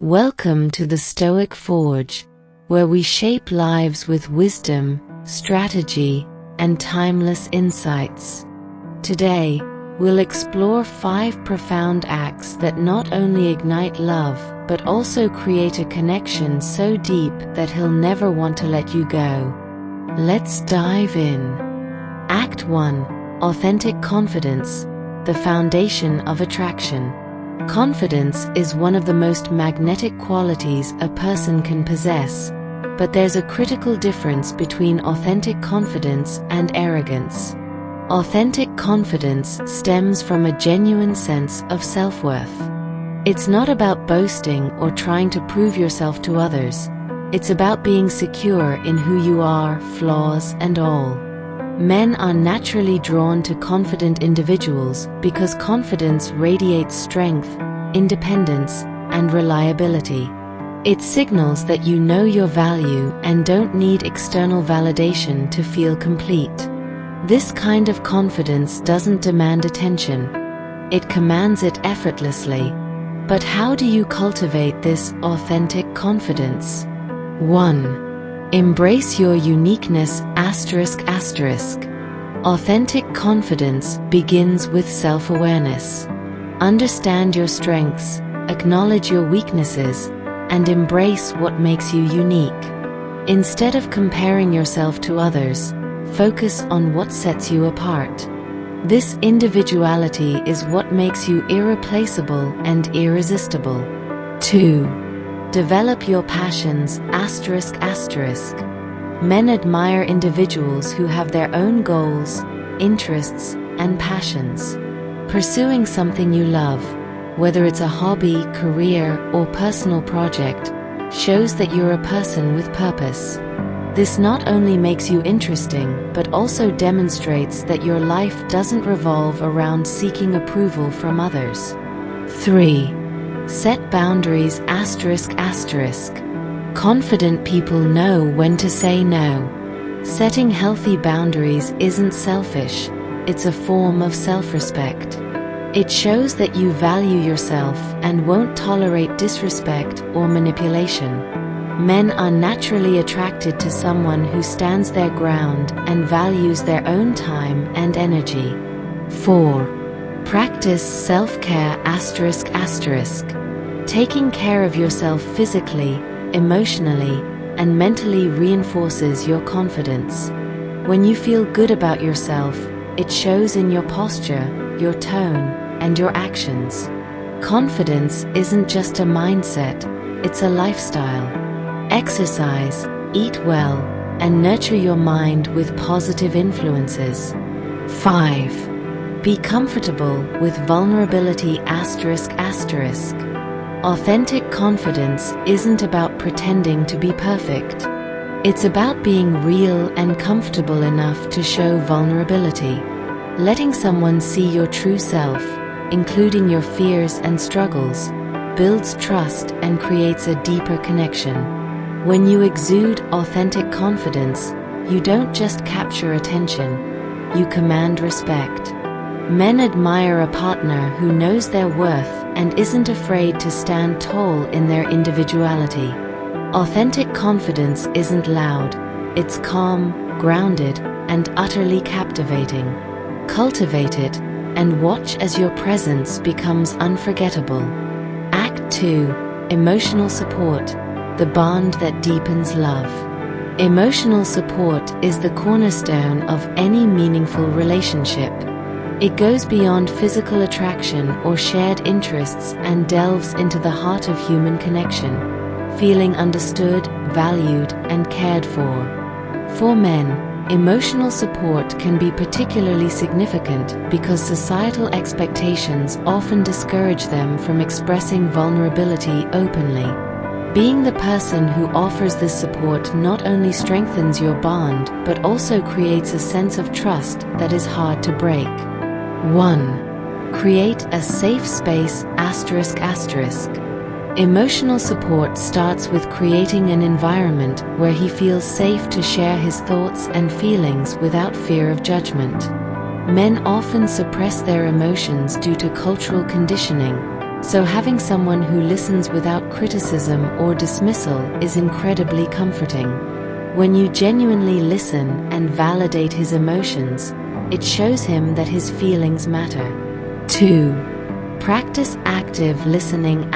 Welcome to the Stoic Forge, where we shape lives with wisdom, strategy, and timeless insights. Today, we'll explore 5 profound acts that not only ignite love, but also create a connection so deep that he'll never want to let you go. Let's dive in. Act 1. Authentic confidence, the foundation of attraction. Confidence is one of the most magnetic qualities a person can possess, but there's a critical difference between authentic confidence and arrogance. Authentic confidence stems from a genuine sense of self-worth. It's not about boasting or trying to prove yourself to others. It's about being secure in who you are, flaws and all. Men are naturally drawn to confident individuals because confidence radiates strength, independence, and reliability. It signals that you know your value and don't need external validation to feel complete. This kind of confidence doesn't demand attention. It commands it effortlessly. But how do you cultivate this authentic confidence? 1. Embrace your uniqueness ***. Authentic confidence begins with self-awareness. Understand your strengths, acknowledge your weaknesses, and embrace what makes you unique. Instead of comparing yourself to others, focus on what sets you apart. This individuality is what makes you irreplaceable and irresistible. 2. Develop your passions ***. Men admire individuals who have their own goals, interests, and passions. Pursuing something you love, whether it's a hobby, career, or personal project, shows that you're a person with purpose. This not only makes you interesting, but also demonstrates that your life doesn't revolve around seeking approval from others. 3. Set boundaries ***. Confident people know when to say no. Setting healthy boundaries isn't selfish, it's a form of self-respect. It shows that you value yourself and won't tolerate disrespect or manipulation. Men are naturally attracted to someone who stands their ground and values their own time and energy. 4. Practice self-care ***. Taking care of yourself physically, emotionally, and mentally reinforces your confidence. When you feel good about yourself, it shows in your posture, your tone, and your actions. Confidence isn't just a mindset, it's a lifestyle. Exercise, eat well, and nurture your mind with positive influences. 5. Be comfortable with vulnerability ***. Authentic confidence isn't about pretending to be perfect. It's about being real and comfortable enough to show vulnerability. Letting someone see your true self, including your fears and struggles, builds trust and creates a deeper connection. When you exude authentic confidence, you don't just capture attention, you command respect. Men admire a partner who knows their worth and isn't afraid to stand tall in their individuality. Authentic confidence isn't loud, it's calm, grounded, and utterly captivating. Cultivate it, and watch as your presence becomes unforgettable. Act 2. Emotional support, the bond that deepens love. Emotional support is the cornerstone of any meaningful relationship. It goes beyond physical attraction or shared interests and delves into the heart of human connection, feeling understood, valued, and cared for. For men, emotional support can be particularly significant because societal expectations often discourage them from expressing vulnerability openly. Being the person who offers this support not only strengthens your bond, but also creates a sense of trust that is hard to break. 1. Create a safe space ***. Emotional support starts with creating an environment where he feels safe to share his thoughts and feelings without fear of judgment. Men often suppress their emotions due to cultural conditioning, So having someone who listens without criticism or dismissal is incredibly comforting. When you genuinely listen and validate his emotions, it shows him that his feelings matter. 2. Practice active listening ***.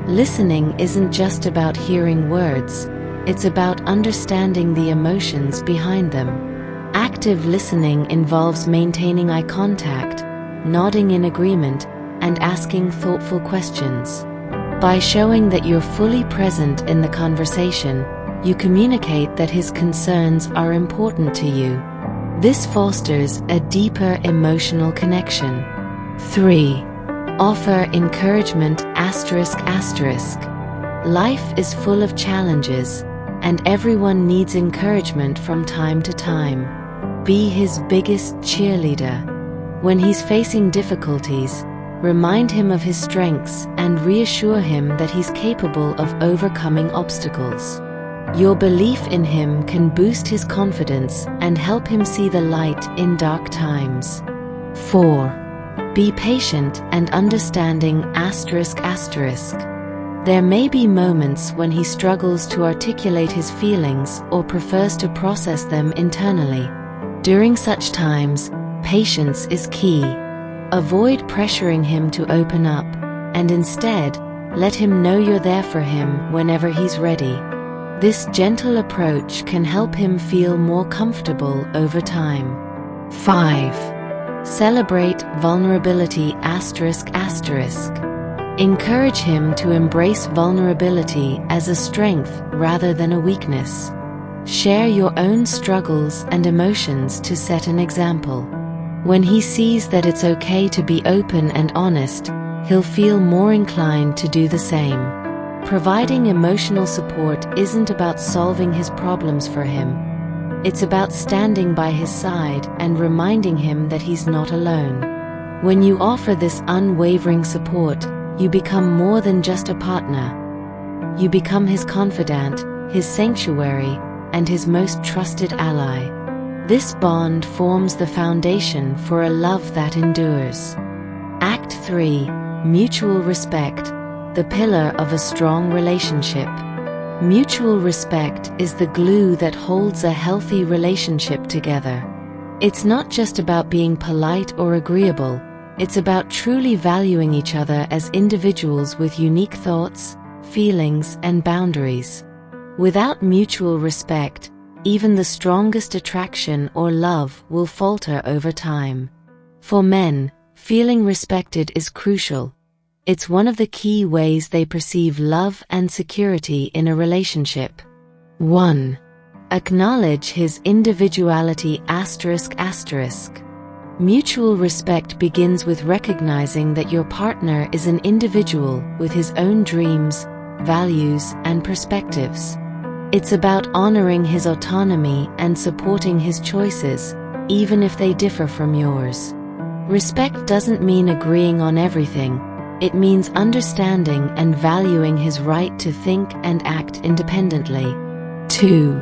Listening isn't just about hearing words, it's about understanding the emotions behind them. Active listening involves maintaining eye contact, nodding in agreement, and asking thoughtful questions. By showing that you're fully present in the conversation, you communicate that his concerns are important to you. This fosters a deeper emotional connection. 3. Offer encouragement ***. Life is full of challenges, and everyone needs encouragement from time to time. Be his biggest cheerleader. When he's facing difficulties, remind him of his strengths and reassure him that he's capable of overcoming obstacles. Your belief in him can boost his confidence and help him see the light in dark times. 4. Be patient and understanding ***. There may be moments when he struggles to articulate his feelings or prefers to process them internally. During such times, patience is key. Avoid pressuring him to open up, and instead, let him know you're there for him whenever he's ready. This gentle approach can help him feel more comfortable over time. 5. Celebrate vulnerability ***. Encourage him to embrace vulnerability as a strength rather than a weakness. Share your own struggles and emotions to set an example. When he sees that it's okay to be open and honest, he'll feel more inclined to do the same. Providing emotional support isn't about solving his problems for him. It's about standing by his side and reminding him that he's not alone. When you offer this unwavering support, you become more than just a partner. You become his confidant, his sanctuary, and his most trusted ally. This bond forms the foundation for a love that endures. Act 3. Mutual respect, the pillar of a strong relationship. Mutual respect is the glue that holds a healthy relationship together. It's not just about being polite or agreeable, it's about truly valuing each other as individuals with unique thoughts, feelings, and boundaries. Without mutual respect, even the strongest attraction or love will falter over time. For men, feeling respected is crucial. It's one of the key ways they perceive love and security in a relationship. 1. Acknowledge his individuality ***. Mutual respect begins with recognizing that your partner is an individual with his own dreams, values, and perspectives. It's about honoring his autonomy and supporting his choices, even if they differ from yours. Respect doesn't mean agreeing on everything. It means understanding and valuing his right to think and act independently. 2.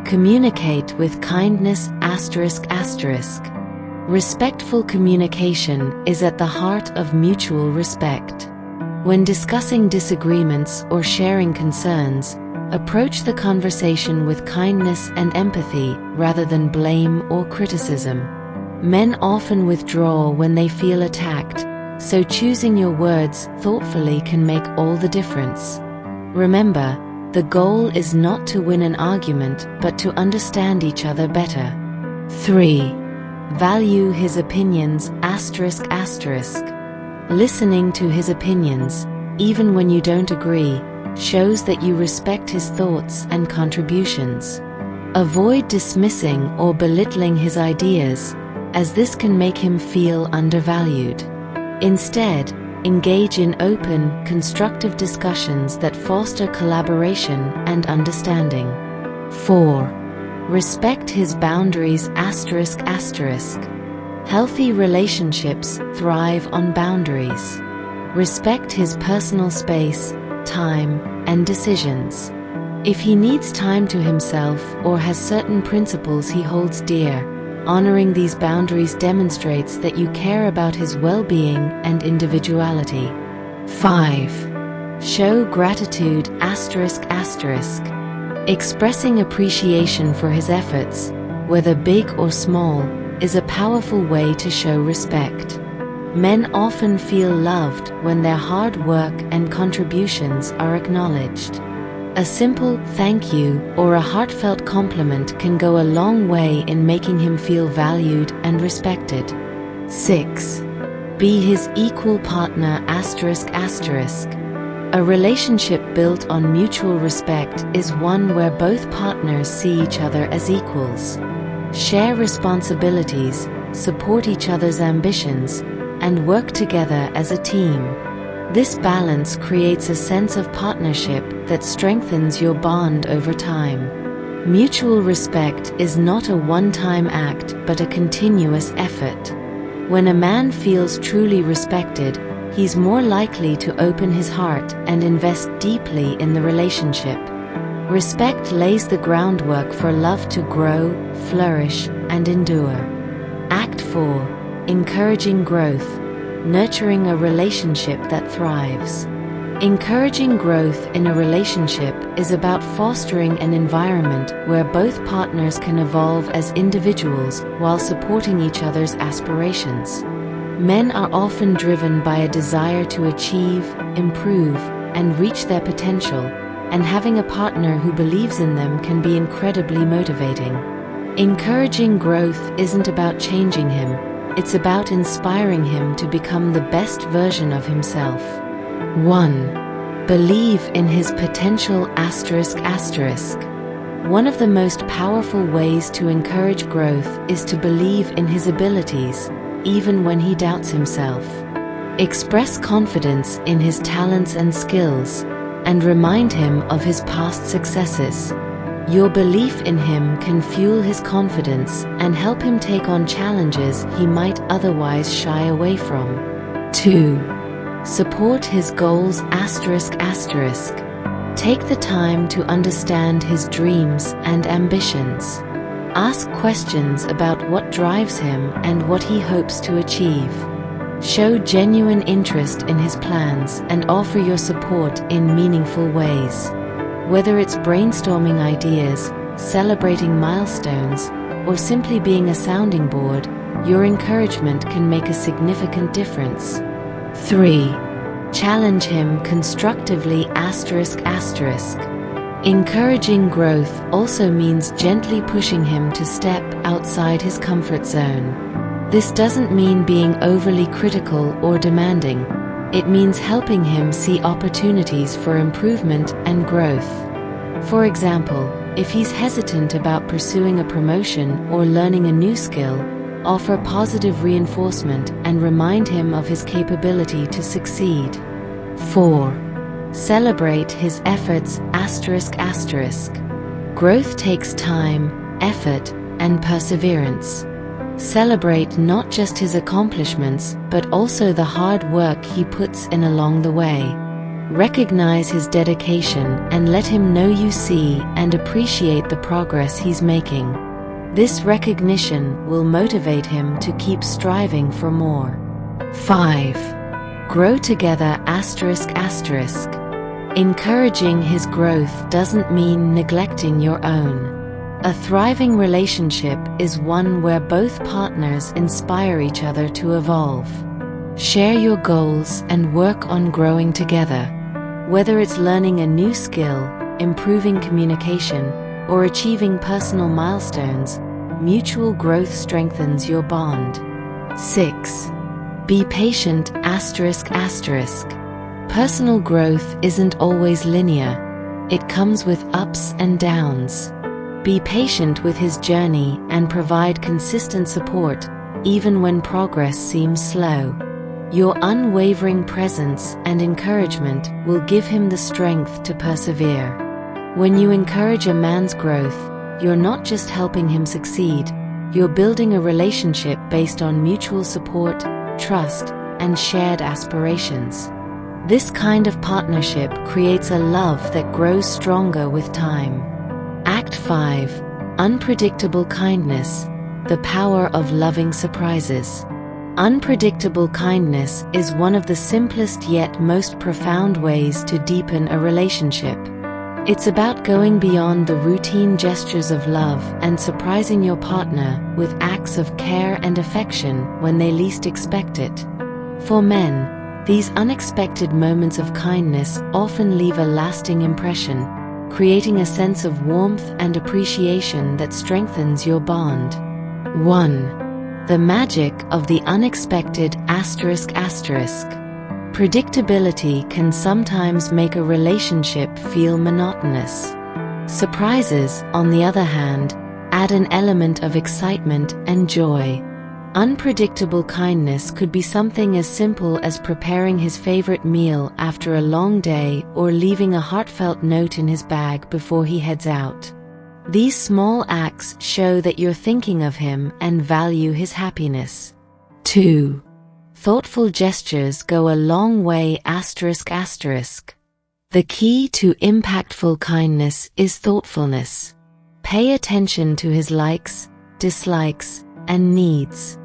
Communicate with kindness ***. Respectful communication is at the heart of mutual respect. When discussing disagreements or sharing concerns, approach the conversation with kindness and empathy rather than blame or criticism. Men often withdraw when they feel attacked, so choosing your words thoughtfully can make all the difference. Remember, the goal is not to win an argument but to understand each other better. 3. Value his opinions ***. Listening to his opinions, even when you don't agree, shows that you respect his thoughts and contributions. Avoid dismissing or belittling his ideas, as this can make him feel undervalued. Instead, engage in open, constructive discussions that foster collaboration and understanding. 4. Respect his boundaries ***. Healthy relationships thrive on boundaries. Respect his personal space, time, and decisions. If he needs time to himself or has certain principles he holds dear, Honoring these boundaries demonstrates that you care about his well-being and individuality. 5. Show gratitude ***. Expressing appreciation for his efforts, whether big or small, is a powerful way to show respect. Men often feel loved when their hard work and contributions are acknowledged. A simple thank you or a heartfelt compliment can go a long way in making him feel valued and respected. 6. Be his equal partner ***. A relationship built on mutual respect is one where both partners see each other as equals. Share responsibilities, support each other's ambitions, and work together as a team. This balance creates a sense of partnership that strengthens your bond over time. Mutual respect is not a one-time act but a continuous effort. When a man feels truly respected, he's more likely to open his heart and invest deeply in the relationship. Respect lays the groundwork for love to grow, flourish, and endure. Act 4. Encouraging growth. Nurturing a relationship that thrives. Encouraging growth in a relationship is about fostering an environment where both partners can evolve as individuals while supporting each other's aspirations. Men are often driven by a desire to achieve, improve, and reach their potential, and having a partner who believes in them can be incredibly motivating. Encouraging growth isn't about changing him, it's about inspiring him to become the best version of himself. 1. Believe in his potential ***. One of the most powerful ways to encourage growth is to believe in his abilities, even when he doubts himself. Express confidence in his talents and skills, and remind him of his past successes. Your belief in him can fuel his confidence and help him take on challenges he might otherwise shy away from. 2. Support his goals ***. Take the time to understand his dreams and ambitions. Ask questions about what drives him and what he hopes to achieve. Show genuine interest in his plans and offer your support in meaningful ways. Whether it's brainstorming ideas, celebrating milestones, or simply being a sounding board, your encouragement can make a significant difference. 3. Challenge him constructively ***. Encouraging growth also means gently pushing him to step outside his comfort zone. This doesn't mean being overly critical or demanding. It means helping him see opportunities for improvement and growth. For example, if he's hesitant about pursuing a promotion or learning a new skill, offer positive reinforcement and remind him of his capability to succeed. 4. Celebrate his efforts ***. Growth takes time, effort, and perseverance. Celebrate not just his accomplishments, but also the hard work he puts in along the way. Recognize his dedication and let him know you see and appreciate the progress he's making. This recognition will motivate him to keep striving for more. 5. Grow together ***. Encouraging his growth doesn't mean neglecting your own. A thriving relationship is one where both partners inspire each other to evolve. Share your goals and work on growing together. Whether it's learning a new skill, improving communication, or achieving personal milestones, mutual growth strengthens your bond. 6. Be patient ***. Personal growth isn't always linear. It comes with ups and downs. Be patient with his journey and provide consistent support, even when progress seems slow. Your unwavering presence and encouragement will give him the strength to persevere. When you encourage a man's growth, you're not just helping him succeed, you're building a relationship based on mutual support, trust, and shared aspirations. This kind of partnership creates a love that grows stronger with time. Act 5. Unpredictable kindness. the power of loving surprises. Unpredictable kindness is one of the simplest yet most profound ways to deepen a relationship. It's about going beyond the routine gestures of love and surprising your partner with acts of care and affection when they least expect it. For men, these unexpected moments of kindness often leave a lasting impression, creating a sense of warmth and appreciation that strengthens your bond. 1. The magic of the unexpected ****. Predictability can sometimes make a relationship feel monotonous. Surprises, on the other hand, add an element of excitement and joy. Unpredictable kindness could be something as simple as preparing his favorite meal after a long day or leaving a heartfelt note in his bag before he heads out. These small acts show that you're thinking of him and value his happiness. 2. Thoughtful gestures go a long way ****. The key to impactful kindness is thoughtfulness. Pay attention to his likes, dislikes, and needs.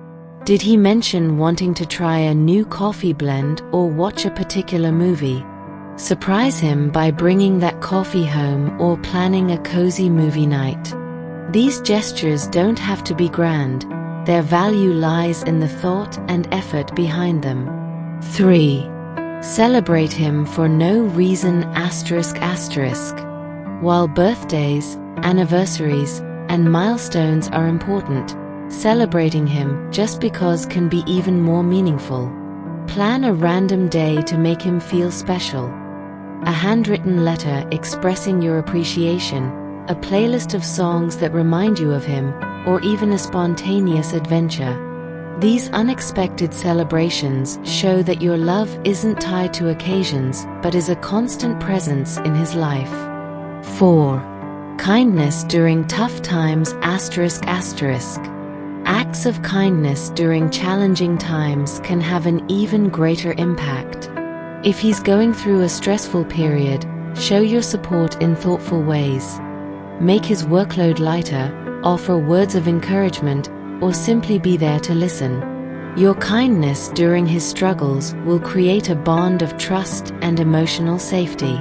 Did he mention wanting to try a new coffee blend or watch a particular movie? Surprise him by bringing that coffee home or planning a cozy movie night. These gestures don't have to be grand. Their value lies in the thought and effort behind them. 3. Celebrate him for no reason ****. While birthdays, anniversaries, and milestones are important, celebrating him just because can be even more meaningful. Plan a random day to make him feel special. A handwritten letter expressing your appreciation, a playlist of songs that remind you of him, or even a spontaneous adventure. These unexpected celebrations show that your love isn't tied to occasions, but is a constant presence in his life. 4. Kindness during tough times ****. Acts of kindness during challenging times can have an even greater impact. If he's going through a stressful period, show your support in thoughtful ways. Make his workload lighter, offer words of encouragement, or simply be there to listen. Your kindness during his struggles will create a bond of trust and emotional safety.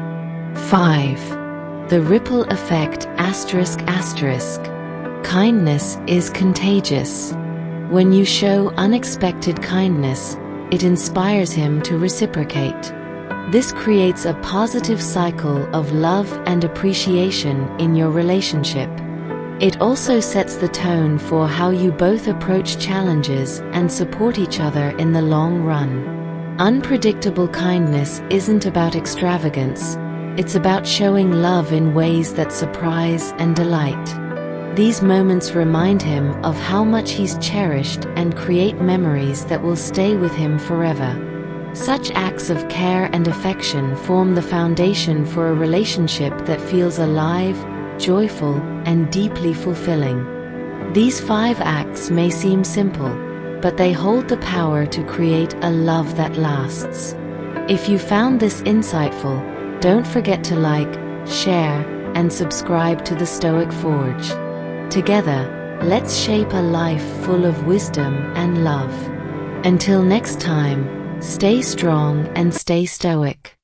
5. The ripple effect ****. Kindness is contagious. When you show unexpected kindness, it inspires him to reciprocate. This creates a positive cycle of love and appreciation in your relationship. It also sets the tone for how you both approach challenges and support each other in the long run. Unpredictable kindness isn't about extravagance. It's about showing love in ways that surprise and delight. These moments remind him of how much he's cherished and create memories that will stay with him forever. Such acts of care and affection form the foundation for a relationship that feels alive, joyful, and deeply fulfilling. These 5 acts may seem simple, but they hold the power to create a love that lasts. If you found this insightful, don't forget to like, share, and subscribe to the Stoic Forge. Together, let's shape a life full of wisdom and love. Until next time, stay strong and stay stoic.